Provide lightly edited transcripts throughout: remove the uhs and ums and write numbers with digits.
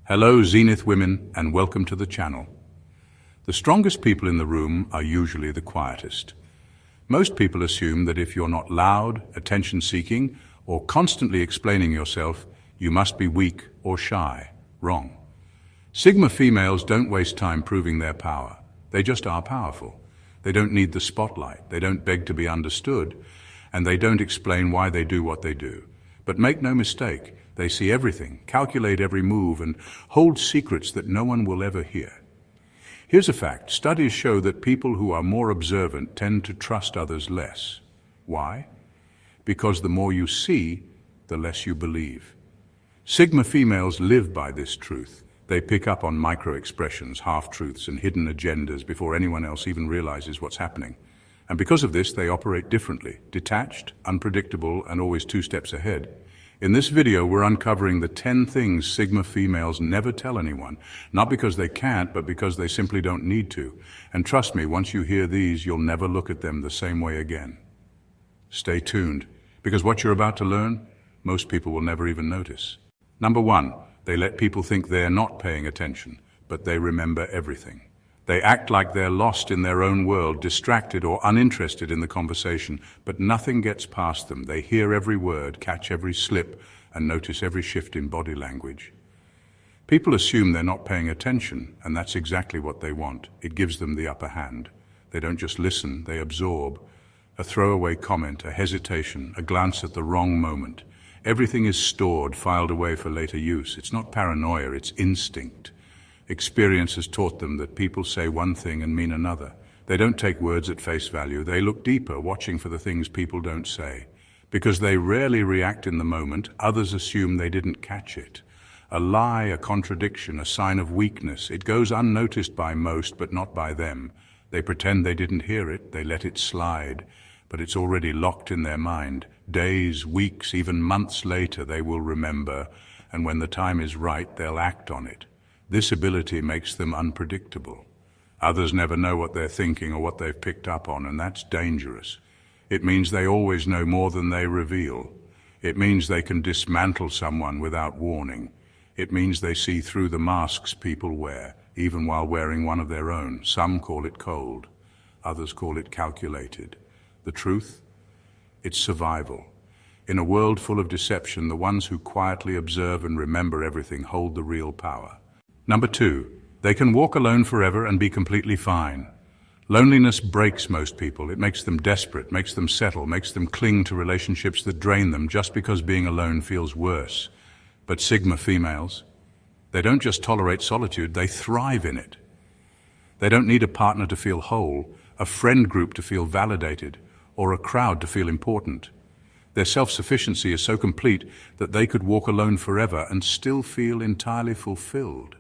Hello Zenith women and welcome to the channel. The strongest people in the room are usually the quietest. Most people assume that if you're not loud, attention-seeking, or constantly explaining yourself, you must be weak or shy. Wrong. Sigma females don't waste time proving their power. They just are powerful. They don't need the spotlight, they don't beg to be understood, and they don't explain why they do what they do. But make no mistake, they see everything, calculate every move, and hold secrets that no one will ever hear. Here's a fact. Studies show that people who are more observant tend to trust others less. Why? Because the more you see, the less you believe. Sigma females live by this truth. They pick up on micro-expressions, half-truths, and hidden agendas before anyone else even realizes what's happening. And because of this, they operate differently, detached, unpredictable, and always 2 steps ahead. In this video, we're uncovering the 10 things Sigma females never tell anyone, not because they can't, but because they simply don't need to. And trust me, once you hear these, you'll never look at them the same way again. Stay tuned, because what you're about to learn, most people will never even notice. Number 1, they let people think they're not paying attention, but they remember everything. They act like they're lost in their own world, distracted or uninterested in the conversation, but nothing gets past them. They hear every word, catch every slip, and notice every shift in body language. People assume they're not paying attention, and that's exactly what they want. It gives them the upper hand. They don't just listen, they absorb. A throwaway comment, a hesitation, a glance at the wrong moment. Everything is stored, filed away for later use. It's not paranoia, it's instinct. Experience has taught them that people say one thing and mean another. They don't take words at face value. They look deeper, watching for the things people don't say. Because they rarely react in the moment, others assume they didn't catch it. A lie, a contradiction, a sign of weakness. It goes unnoticed by most, but not by them. They pretend they didn't hear it, they let it slide. But it's already locked in their mind. Days, weeks, even months later, they will remember. And when the time is right, they'll act on it. This ability makes them unpredictable. Others never know what they're thinking or what they've picked up on, and that's dangerous. It means they always know more than they reveal. It means they can dismantle someone without warning. It means they see through the masks people wear, even while wearing one of their own. Some call it cold. Others call it calculated. The truth? It's survival. In a world full of deception, the ones who quietly observe and remember everything hold the real power. Number 2, they can walk alone forever and be completely fine. Loneliness breaks most people. It makes them desperate, makes them settle, makes them cling to relationships that drain them just because being alone feels worse. But Sigma females, they don't just tolerate solitude, they thrive in it. They don't need a partner to feel whole, a friend group to feel validated, or a crowd to feel important. Their self-sufficiency is so complete that they could walk alone forever and still feel entirely fulfilled.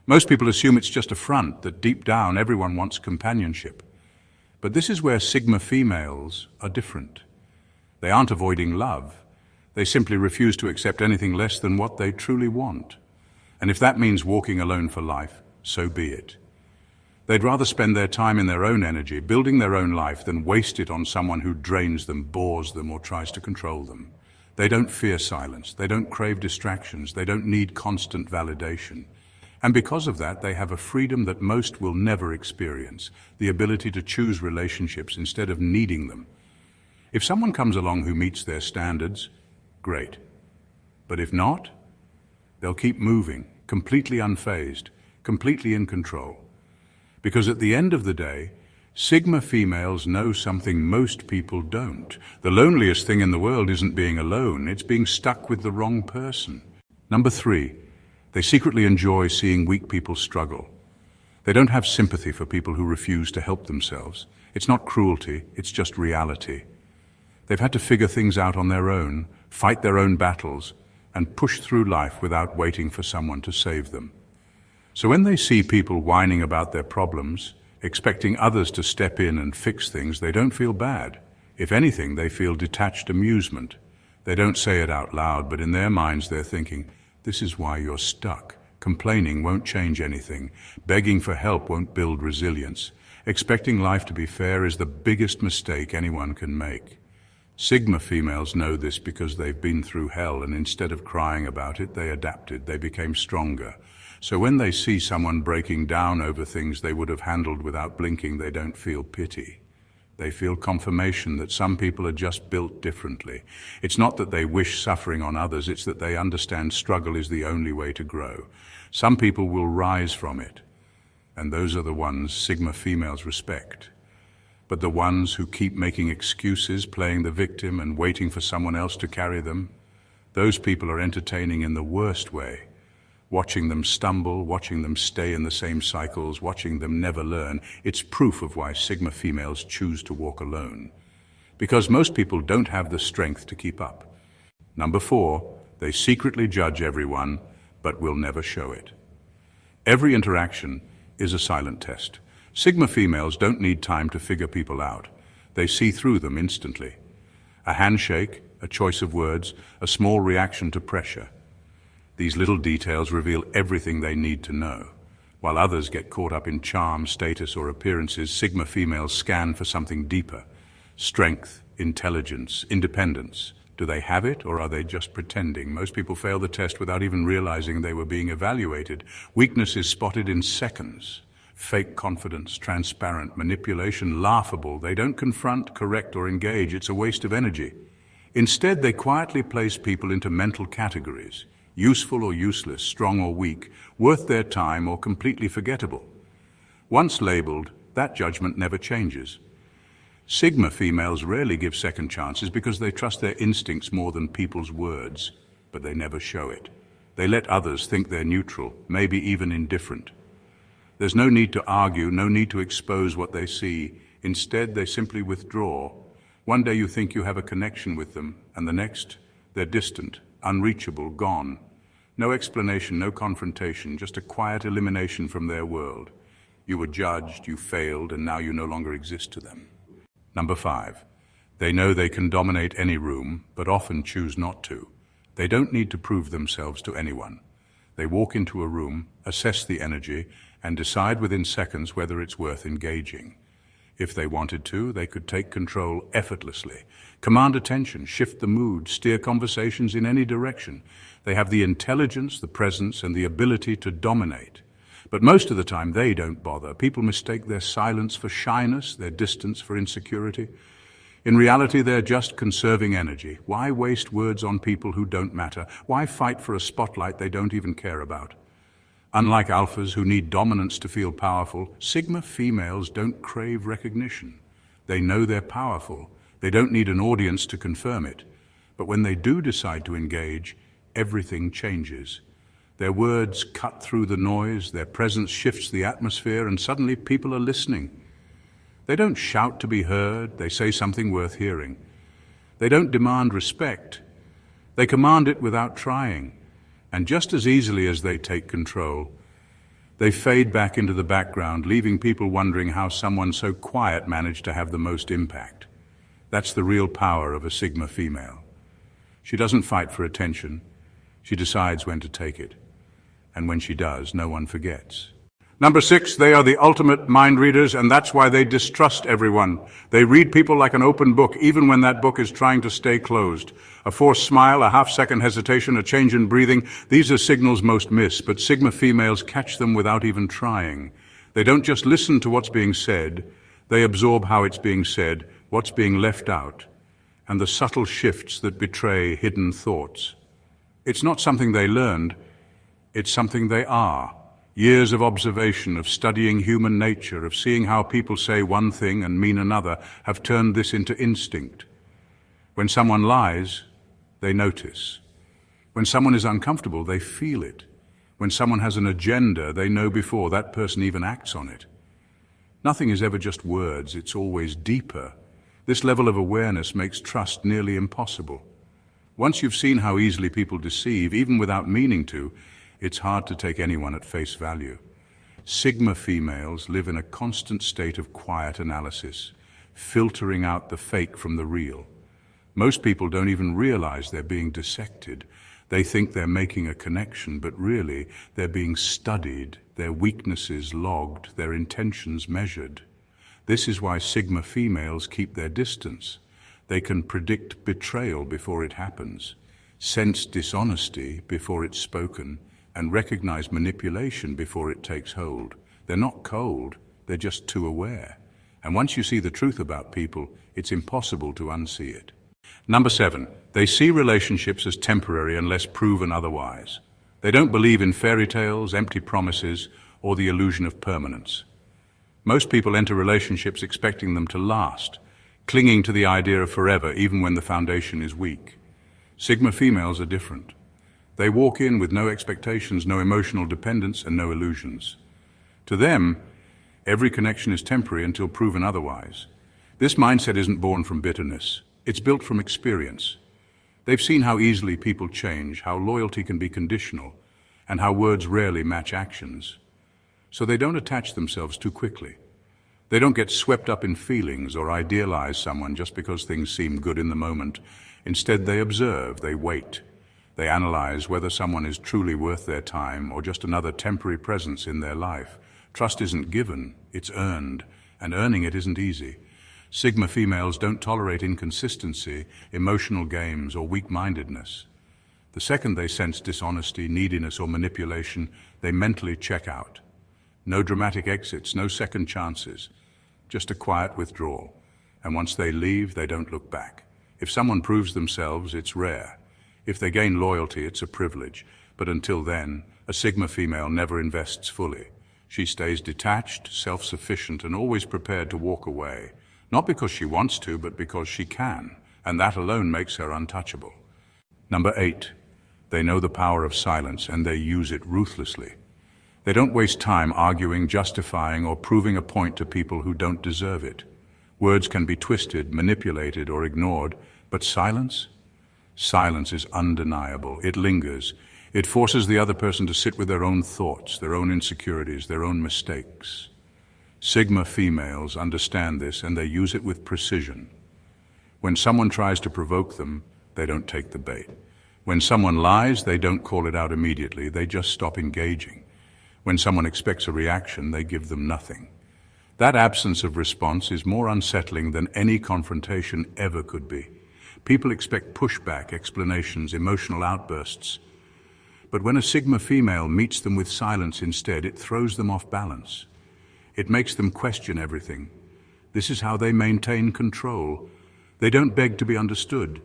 Most people assume it's just a front, that deep down everyone wants companionship. But this is where Sigma females are different. They aren't avoiding love. They simply refuse to accept anything less than what they truly want. And if that means walking alone for life, so be it. They'd rather spend their time in their own energy, building their own life, than waste it on someone who drains them, bores them, or tries to control them. They don't fear silence. They don't crave distractions. They don't need constant validation. And because of that, they have a freedom that most will never experience, the ability to choose relationships instead of needing them. If someone comes along who meets their standards, great. But if not, they'll keep moving, completely unfazed, completely in control. Because at the end of the day, Sigma females know something most people don't. The loneliest thing in the world isn't being alone, it's being stuck with the wrong person. Number 3, they secretly enjoy seeing weak people struggle. They don't have sympathy for people who refuse to help themselves. It's not cruelty, it's just reality. They've had to figure things out on their own, fight their own battles, and push through life without waiting for someone to save them. So when they see people whining about their problems, expecting others to step in and fix things, they don't feel bad. If anything, they feel detached amusement. They don't say it out loud, but in their minds they're thinking, this is why you're stuck. Complaining won't change anything. Begging for help won't build resilience. Expecting life to be fair is the biggest mistake anyone can make. Sigma females know this because they've been through hell, and instead of crying about it, they adapted, they became stronger. So when they see someone breaking down over things they would have handled without blinking, they don't feel pity. They feel confirmation that some people are just built differently. It's not that they wish suffering on others, it's that they understand struggle is the only way to grow. Some people will rise from it, and those are the ones Sigma females respect. But the ones who keep making excuses, playing the victim, and waiting for someone else to carry them, those people are entertaining in the worst way. Watching them stumble, watching them stay in the same cycles, watching them never learn, it's proof of why Sigma females choose to walk alone. Because most people don't have the strength to keep up. Number 4, they secretly judge everyone, but will never show it. Every interaction is a silent test. Sigma females don't need time to figure people out. They see through them instantly. A handshake, a choice of words, a small reaction to pressure. These little details reveal everything they need to know. While others get caught up in charm, status, or appearances, Sigma females scan for something deeper. Strength, intelligence, independence. Do they have it, or are they just pretending? Most people fail the test without even realizing they were being evaluated. Weakness is spotted in seconds. Fake confidence, transparent, manipulation, laughable. They don't confront, correct, or engage. It's a waste of energy. Instead, they quietly place people into mental categories. Useful or useless, strong or weak, worth their time or completely forgettable. Once labeled, that judgment never changes. Sigma females rarely give second chances because they trust their instincts more than people's words, but they never show it. They let others think they're neutral, maybe even indifferent. There's no need to argue, no need to expose what they see. Instead, they simply withdraw. One day you think you have a connection with them, and the next, they're distant, unreachable, gone. No explanation, no confrontation, just a quiet elimination from their world. You were judged, you failed, and now you no longer exist to them. Number 5, they know they can dominate any room, but often choose not to. They don't need to prove themselves to anyone. They walk into a room, assess the energy, and decide within seconds whether it's worth engaging. If they wanted to, they could take control effortlessly, command attention, shift the mood, steer conversations in any direction. They have the intelligence, the presence, and the ability to dominate. But most of the time, they don't bother. People mistake their silence for shyness, their distance for insecurity. In reality, they're just conserving energy. Why waste words on people who don't matter? Why fight for a spotlight they don't even care about? Unlike alphas who need dominance to feel powerful, Sigma females don't crave recognition. They know they're powerful. They don't need an audience to confirm it. But when they do decide to engage, everything changes. Their words cut through the noise, their presence shifts the atmosphere, and suddenly people are listening. They don't shout to be heard, they say something worth hearing. They don't demand respect. They command it without trying. And just as easily as they take control, they fade back into the background, leaving people wondering how someone so quiet managed to have the most impact. That's the real power of a Sigma female. She doesn't fight for attention. She decides when to take it. And when she does, no one forgets. Number 6, they are the ultimate mind readers, and that's why they distrust everyone. They read people like an open book, even when that book is trying to stay closed. A forced smile, a half-second hesitation, a change in breathing, these are signals most miss, but Sigma females catch them without even trying. They don't just listen to what's being said, they absorb how it's being said, what's being left out, and the subtle shifts that betray hidden thoughts. It's not something they learned, it's something they are. Years of observation, of studying human nature, of seeing how people say one thing and mean another, have turned this into instinct. When someone lies, they notice. When someone is uncomfortable, they feel it. When someone has an agenda, they know before that person even acts on it. Nothing is ever just words, it's always deeper. This level of awareness makes trust nearly impossible. Once you've seen how easily people deceive, even without meaning to, it's hard to take anyone at face value. Sigma females live in a constant state of quiet analysis, filtering out the fake from the real. Most people don't even realize they're being dissected. They think they're making a connection, but really they're being studied, their weaknesses logged, their intentions measured. This is why Sigma females keep their distance. They can predict betrayal before it happens, sense dishonesty before it's spoken, and recognize manipulation before it takes hold. They're not cold, they're just too aware. And once you see the truth about people, it's impossible to unsee it. Number 7, they see relationships as temporary unless proven otherwise. They don't believe in fairy tales, empty promises, or the illusion of permanence. Most people enter relationships expecting them to last, clinging to the idea of forever even when the foundation is weak. Sigma females are different. They walk in with no expectations, no emotional dependence, and no illusions. To them, every connection is temporary until proven otherwise. This mindset isn't born from bitterness. It's built from experience. They've seen how easily people change, how loyalty can be conditional, and how words rarely match actions. So they don't attach themselves too quickly. They don't get swept up in feelings or idealize someone just because things seem good in the moment. Instead, they observe, they wait. They analyze whether someone is truly worth their time or just another temporary presence in their life. Trust isn't given, it's earned, and earning it isn't easy. Sigma females don't tolerate inconsistency, emotional games, or weak-mindedness. The second they sense dishonesty, neediness, or manipulation, they mentally check out. No dramatic exits, no second chances, just a quiet withdrawal. And once they leave, they don't look back. If someone proves themselves, it's rare. If they gain loyalty, it's a privilege. But until then, a Sigma female never invests fully. She stays detached, self-sufficient, and always prepared to walk away. Not because she wants to, but because she can. And that alone makes her untouchable. Number 8, they know the power of silence and they use it ruthlessly. They don't waste time arguing, justifying, or proving a point to people who don't deserve it. Words can be twisted, manipulated, or ignored, but silence? Silence is undeniable. It lingers. It forces the other person to sit with their own thoughts, their own insecurities, their own mistakes. Sigma females understand this and they use it with precision. When someone tries to provoke them, they don't take the bait. When someone lies, they don't call it out immediately, they just stop engaging. When someone expects a reaction, they give them nothing. That absence of response is more unsettling than any confrontation ever could be. People expect pushback, explanations, emotional outbursts. But when a Sigma female meets them with silence instead, it throws them off balance. It makes them question everything. This is how they maintain control. They don't beg to be understood.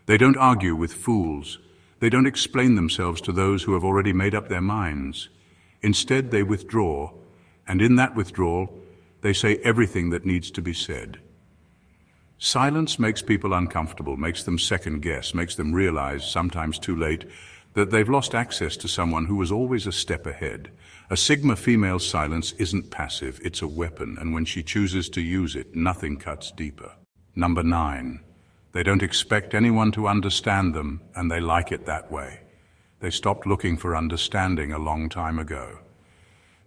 They don't argue with fools. They don't explain themselves to those who have already made up their minds. Instead, they withdraw, and in that withdrawal, they say everything that needs to be said. Silence makes people uncomfortable, makes them second guess, makes them realize, sometimes too late, that they've lost access to someone who was always a step ahead. A Sigma female's silence isn't passive, it's a weapon, and when she chooses to use it, nothing cuts deeper. Number 9, they don't expect anyone to understand them, and they like it that way. They stopped looking for understanding a long time ago.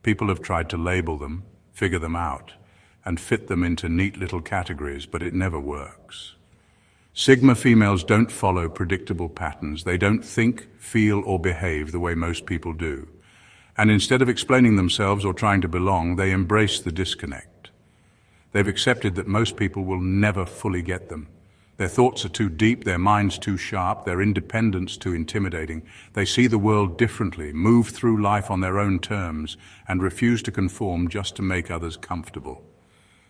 People have tried to label them, figure them out, and fit them into neat little categories, but it never works. Sigma females don't follow predictable patterns. They don't think, feel, or behave the way most people do. And instead of explaining themselves or trying to belong, they embrace the disconnect. They've accepted that most people will never fully get them. Their thoughts are too deep, their minds too sharp, their independence too intimidating. They see the world differently, move through life on their own terms, and refuse to conform just to make others comfortable.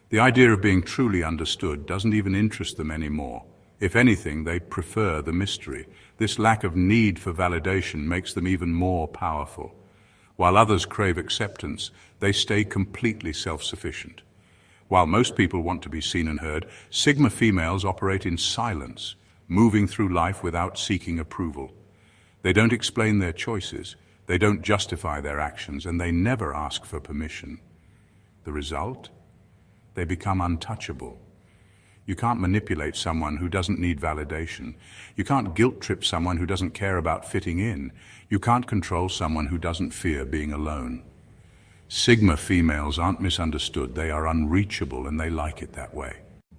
The idea of being truly understood doesn't even interest them anymore. If anything, they prefer the mystery. This lack of need for validation makes them even more powerful. While others crave acceptance, they stay completely self-sufficient. While most people want to be seen and heard, Sigma females operate in silence, moving through life without seeking approval. They don't explain their choices, they don't justify their actions, and they never ask for permission. The result? They become untouchable. You can't manipulate someone who doesn't need validation. You can't guilt-trip someone who doesn't care about fitting in. You can't control someone who doesn't fear being alone. Sigma females aren't misunderstood. They are unreachable, and they like it that way.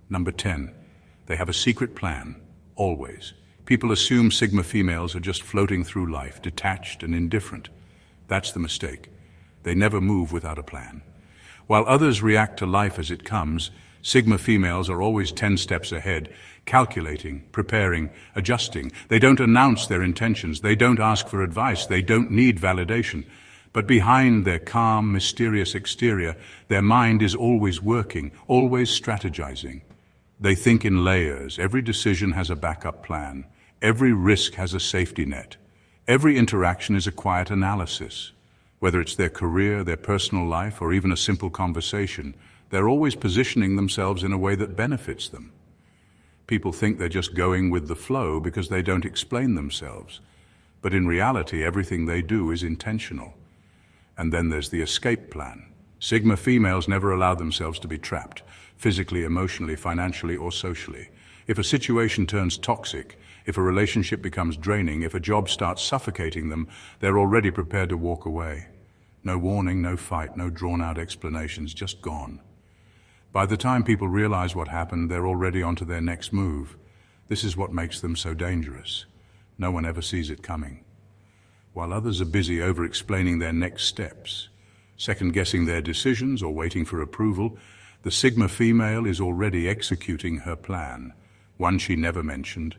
Number 10, they have a secret plan, always. People assume Sigma females are just floating through life, detached and indifferent. That's the mistake. They never move without a plan. While others react to life as it comes, Sigma females are always 10 steps ahead, calculating, preparing, adjusting. They don't announce their intentions. They don't ask for advice. They don't need validation. But behind their calm, mysterious exterior, their mind is always working, always strategizing. They think in layers. Every decision has a backup plan. Every risk has a safety net. Every interaction is a quiet analysis. Whether it's their career, their personal life, or even a simple conversation, they're always positioning themselves in a way that benefits them. People think they're just going with the flow because they don't explain themselves. But in reality, everything they do is intentional. And then there's the escape plan. Sigma females never allow themselves to be trapped, physically, emotionally, financially, or socially. If a situation turns toxic, if a relationship becomes draining, if a job starts suffocating them, they're already prepared to walk away. No warning, no fight, no drawn-out explanations, just gone. By the time people realize what happened, they're already onto their next move. This is what makes them so dangerous. No one ever sees it coming. While others are busy over-explaining their next steps, second-guessing their decisions or waiting for approval, the Sigma female is already executing her plan, one she never mentioned,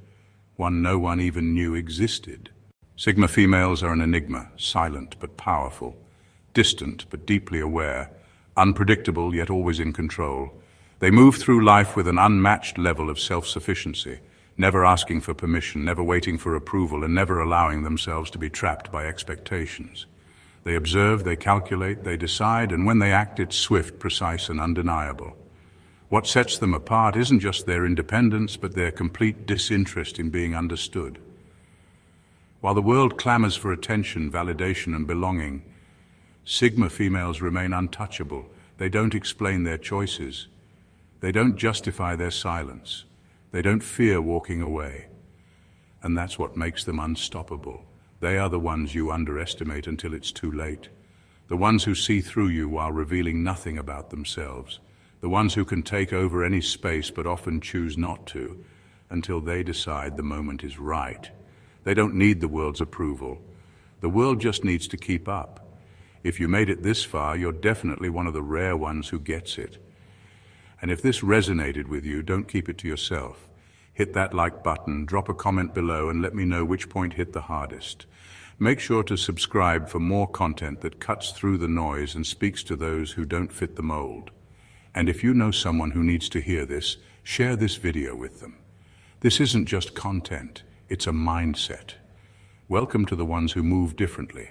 one no one even knew existed. Sigma females are an enigma, silent but powerful, distant but deeply aware, unpredictable yet always in control. They move through life with an unmatched level of self-sufficiency, never asking for permission, never waiting for approval, and never allowing themselves to be trapped by expectations. They observe, they calculate, they decide, and when they act, it's swift, precise, and undeniable. What sets them apart isn't just their independence, but their complete disinterest in being understood. While the world clamors for attention, validation, and belonging, Sigma females remain untouchable. They don't explain their choices. They don't justify their silence. They don't fear walking away. And that's what makes them unstoppable. They are the ones you underestimate until it's too late. The ones who see through you while revealing nothing about themselves. The ones who can take over any space but often choose not to, until they decide the moment is right. They don't need the world's approval. The world just needs to keep up. If you made it this far, you're definitely one of the rare ones who gets it. And if this resonated with you, don't keep it to yourself. Hit that like button, drop a comment below, and let me know which point hit the hardest. Make sure to subscribe for more content that cuts through the noise and speaks to those who don't fit the mold. And if you know someone who needs to hear this, share this video with them. This isn't just content, it's a mindset. Welcome to the ones who move differently.